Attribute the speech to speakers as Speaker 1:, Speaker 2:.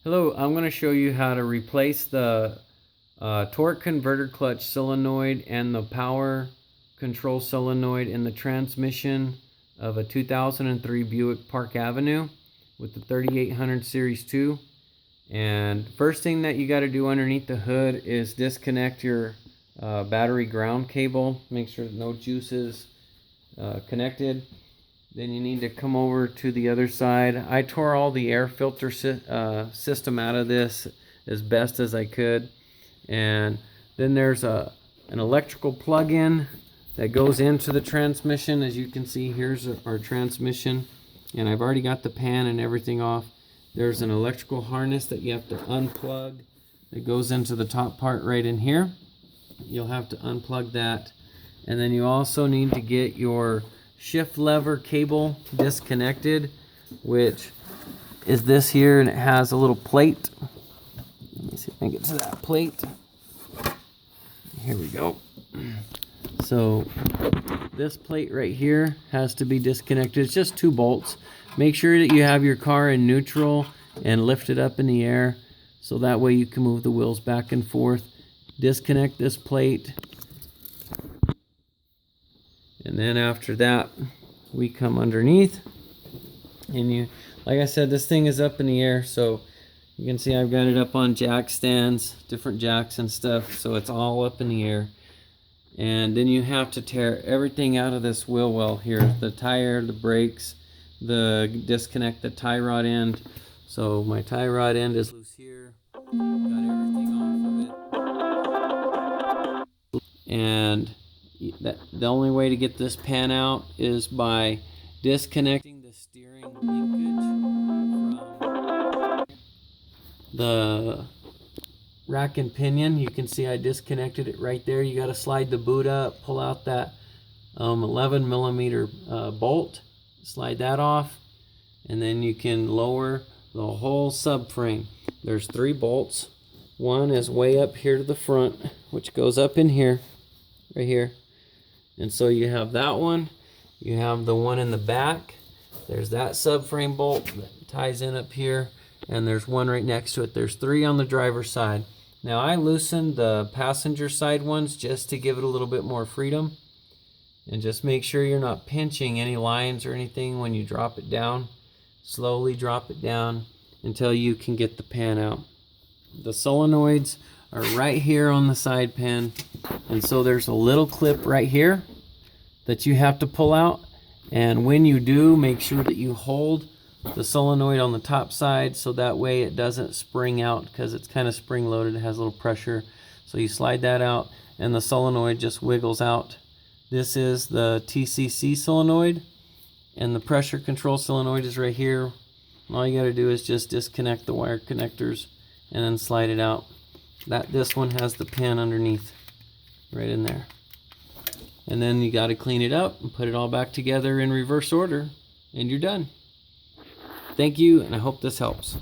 Speaker 1: Hello, I'm going to show you how to replace the torque converter clutch solenoid and the power control solenoid in the transmission of a 2003 Buick Park Avenue with the 3800 Series 2. And first thing that you got to do underneath the hood is disconnect your battery ground cable. Make sure no juice is connected. Then you need to come over to the other side. I tore all the air filter system out of this as best as I could. And then there's an electrical plug-in that goes into the transmission. As you can see, here's our transmission. And I've already got the pan and everything off. There's an electrical harness that you have to unplug that goes into the top part right in here. You'll have to unplug that. And then you also need to get your shift lever cable disconnected, which is this here, and it has a little plate. Let me see if I can get to that plate. Here we go. So this plate right here has to be disconnected. It's just 2 bolts. Make sure that you have your car in neutral and lift it up in the air so that way you can move the wheels back and forth. Disconnect this plate. And then after that, we come underneath, and you, like I said, this thing is up in the air, so you can see I've got it up on jack stands, different jacks and stuff, so it's all up in the air. And then you have to tear everything out of this wheel well here, the tire, the brakes, disconnect the tie rod end. So my tie rod end is loose here. Got everything off of it. And the only way to get this pan out is by disconnecting the steering linkage from the rack and pinion. You can see I disconnected it right there. You got to slide the boot up, pull out that 11 millimeter bolt, slide that off, and then you can lower the whole subframe. There's 3 bolts. One is way up here to the front, which goes up in here, right here. And so you have that one, you have the one in the back, there's that subframe bolt that ties in up here, and there's one right next to it. There's 3 on the driver's side. Now I loosened the passenger side ones just to give it a little bit more freedom, and just make sure you're not pinching any lines or anything when you drop it down. Slowly drop it down until you can get the pan out. The solenoids are right here on the side pan, and so there's a little clip right here that you have to pull out, and when you do, make sure that you hold the solenoid on the top side so that way it doesn't spring out, because it's kind of spring loaded, it has a little pressure. So you slide that out and the solenoid just wiggles out. This is the TCC solenoid, and the pressure control solenoid is right here. All you got to do is just disconnect the wire connectors and then slide it out. This one has the pin underneath, right in there. And then you got to clean it up and put it all back together in reverse order, and you're done. Thank you, and I hope this helps.